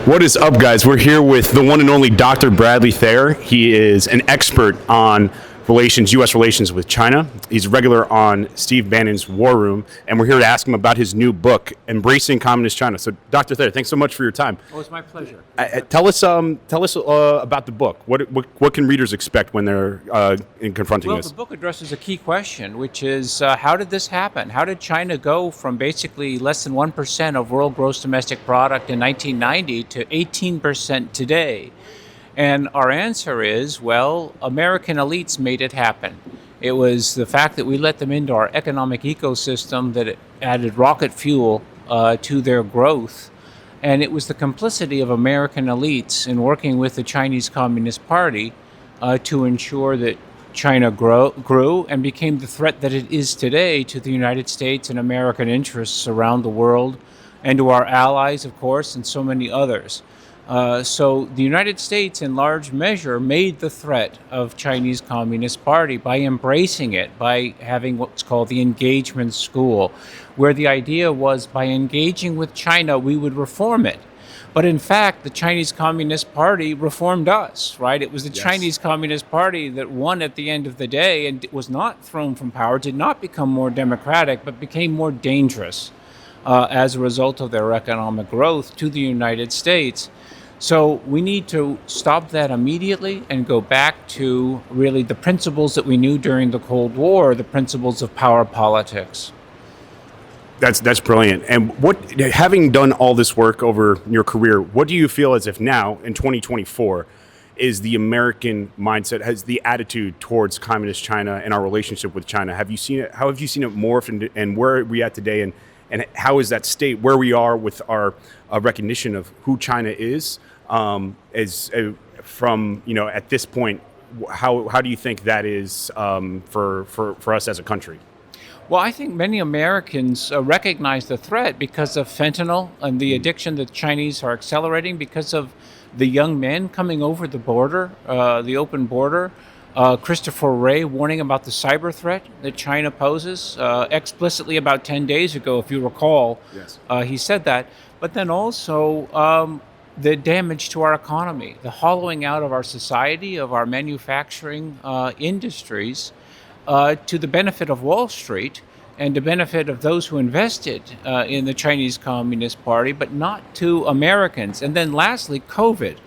What is up, guys? We're here with the one and only Dr. Bradley Thayer. He is an expert on U.S. relations with China. He's regular on Steve Bannon's War Room, and we're here to ask him about his new book, Embracing Communist China. So, Dr. Thayer, thanks so much for your time. Oh, it's my pleasure. Tell us about the book. What can readers expect when they're confronting this? Well, the book addresses a key question, which is how did this happen? How did China go from basically less than 1% of world gross domestic product in 1990 to 18% today? And our answer is, well, American elites made it happen. It was the fact that we let them into our economic ecosystem that added rocket fuel to their growth. And it was the complicity of American elites in working with the Chinese Communist Party to ensure that China grew and became the threat that it is today to the United States and American interests around the world, and to our allies, of course, and so many others. So the United States, in large measure, made the threat of Chinese Communist Party by embracing it, by having what's called the engagement school, where the idea was by engaging with China, we would reform it. But in fact, the Chinese Communist Party reformed us, right? It was the Chinese Communist Party that won at the end of the day and was not thrown from power, did not become more democratic, but became more dangerous as a result of their economic growth to the United States. So we need to stop that immediately and go back to really the principles that we knew during the Cold War, the principles of power politics. That's brilliant. And having done all this work over your career, what do you feel as if now, in 2024, is the American mindset, has the attitude towards communist China and our relationship with China? Have you seen it? How have you seen it morph, and where are we at today? And how is that state, where we are with our recognition of who China is, from, at this point, how do you think that is for us as a country? Well, I think many Americans recognize the threat because of fentanyl and the addiction that the Chinese are accelerating, because of the young men coming over the border, the open border. Christopher Wray warning about the cyber threat that China poses explicitly about 10 days ago, if you recall. Yes. He said that. But then also the damage to our economy, the hollowing out of our society, of our manufacturing industries, to the benefit of Wall Street and the benefit of those who invested in the Chinese Communist Party, but not to Americans. And then lastly, COVID.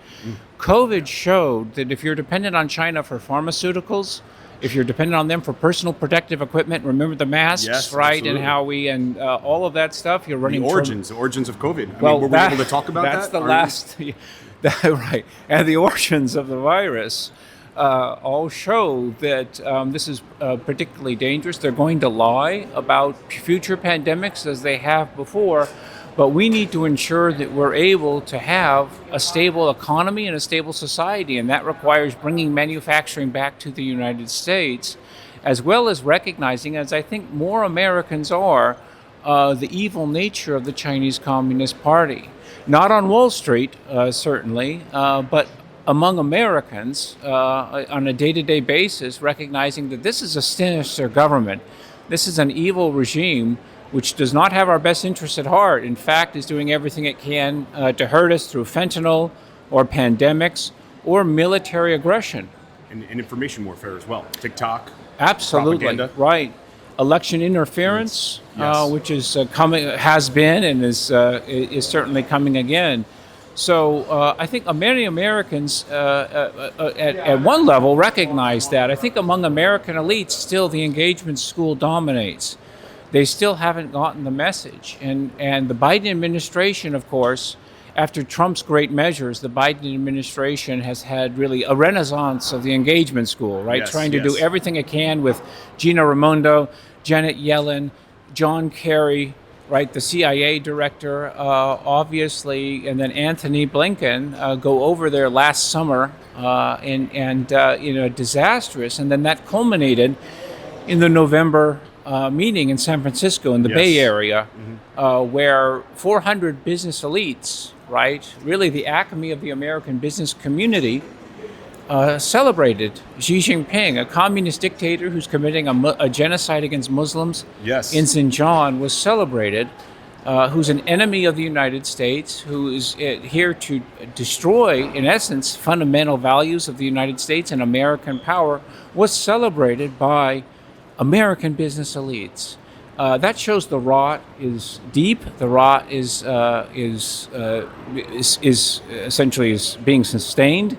COVID showed that if you're dependent on China for pharmaceuticals, if you're dependent on them for personal protective equipment, remember the masks, yes, right? Absolutely. And how we, and all of that stuff, you're running... The origins of COVID. Well, were we able to talk about that's that? That's the last... right. And the origins of the virus all show that this is particularly dangerous. They're going to lie about future pandemics as they have before. But we need to ensure that we're able to have a stable economy and a stable society, and that requires bringing manufacturing back to the United States, as well as recognizing, as I think more Americans are, the evil nature of the Chinese Communist Party. Not on Wall Street, certainly, but among Americans on a day-to-day basis, recognizing that this is a sinister government. This is an evil regime which does not have our best interests at heart. In fact, is doing everything it can to hurt us through fentanyl or pandemics or military aggression. And information warfare as well. TikTok. Absolutely. Propaganda. Right. Election interference, Yes. which is has been and is certainly coming again. So I think many Americans at one level recognize that. I think among American elites, still the engagement school dominates. They still haven't gotten the message. And the Biden administration, of course, after Trump's great measures, the Biden administration has had really a renaissance of the engagement school, right? Yes, Trying to do yes. everything it can with Gina Raimondo, Janet Yellen, John Kerry, right, the CIA director, obviously, and then Anthony Blinken go over there last summer and disastrous. And then that culminated in the November meeting in San Francisco in the Yes. Bay Area, where 400 business elites, right, really the acme of the American business community, celebrated Xi Jinping, a communist dictator who's committing a genocide against Muslims Yes. in Xinjiang, was celebrated who's an enemy of the United States, who is here to destroy, in essence, fundamental values of the United States and American power, was celebrated by American business elites. That shows the rot is deep. The rot is essentially is being sustained,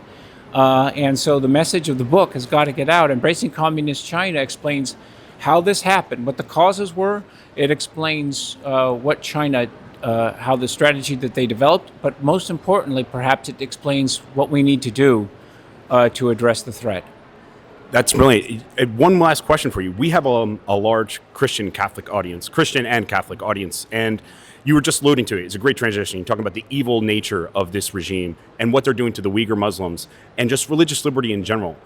and so the message of the book has got to get out. Embracing Communist China explains how this happened, what the causes were. It explains what China, how the strategy that they developed, but most importantly, perhaps it explains what we need to do to address the threat. That's brilliant. One last question for you. We have a large Christian and Catholic audience, and you were just alluding to it. It's a great transition. You're talking about the evil nature of this regime and what they're doing to the Uyghur Muslims and just religious liberty in general.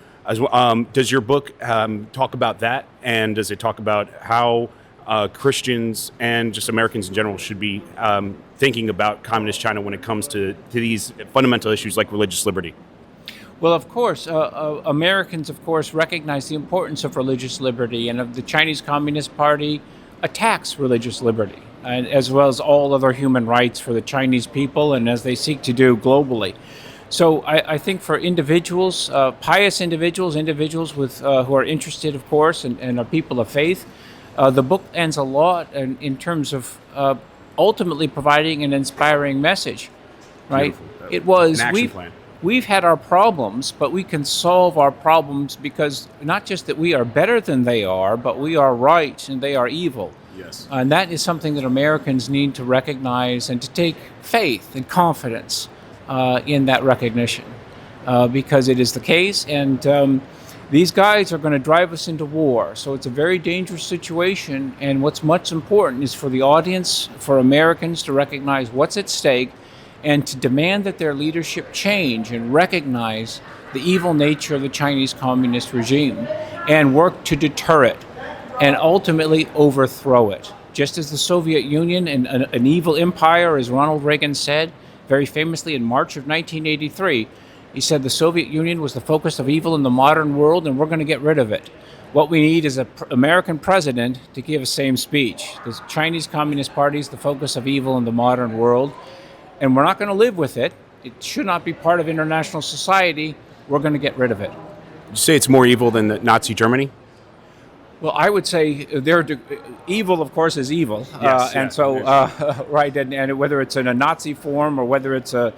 Does your book talk about that, and does it talk about how Christians and just Americans in general should be thinking about communist China when it comes to these fundamental issues like religious liberty? Well, of course, Americans, of course, recognize the importance of religious liberty, and of the Chinese Communist Party attacks religious liberty, and as well as all other human rights for the Chinese people, and as they seek to do globally. So I think for individuals, pious individuals with who are interested, of course, and are people of faith, the book ends a lot in terms of ultimately providing an inspiring message, right? Beautiful. It was an action plan. We've had our problems, but we can solve our problems because not just that we are better than they are, but we are right and they are evil. Yes. And that is something that Americans need to recognize and to take faith and confidence in that recognition, because it is the case. And these guys are going to drive us into war. So it's a very dangerous situation. And what's much important is for the audience, for Americans to recognize what's at stake, and to demand that their leadership change and recognize the evil nature of the Chinese communist regime and work to deter it and ultimately overthrow it. Just as the Soviet Union, an evil empire, as Ronald Reagan said very famously in March of 1983, he said the Soviet Union was the focus of evil in the modern world and we're going to get rid of it. What we need is an American president to give the same speech. The Chinese Communist Party is the focus of evil in the modern world, and we're not going to live with it. It should not be part of international society. We're going to get rid of it. Would you say it's more evil than the Nazi Germany? Well, I would say evil, of course, is evil. Yes, and so, right, and whether it's in a Nazi form or whether it's a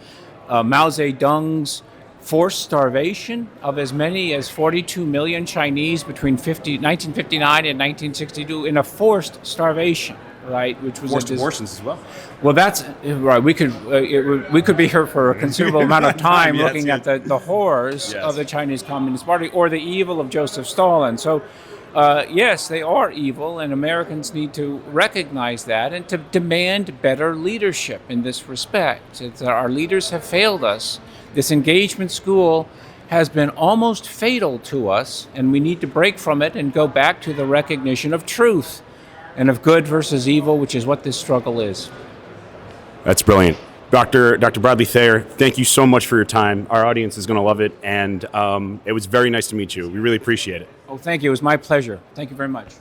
Mao Zedong's forced starvation of as many as 42 million Chinese between 1959 and 1962 in a forced starvation. Right, which was forced abortions as well. Well, that's right. We could be here for a considerable amount of time Yes, looking at the horrors Yes. of the Chinese Communist Party or the evil of Joseph Stalin. So, yes, they are evil, and Americans need to recognize that and to demand better leadership in this respect. Our leaders have failed us. This engagement school has been almost fatal to us, and we need to break from it and go back to the recognition of truth and of good versus evil, which is what this struggle is. That's brilliant. Dr. Bradley Thayer, thank you so much for your time. Our audience is going to love it, and it was very nice to meet you. We really appreciate it. Oh, thank you. It was my pleasure. Thank you very much.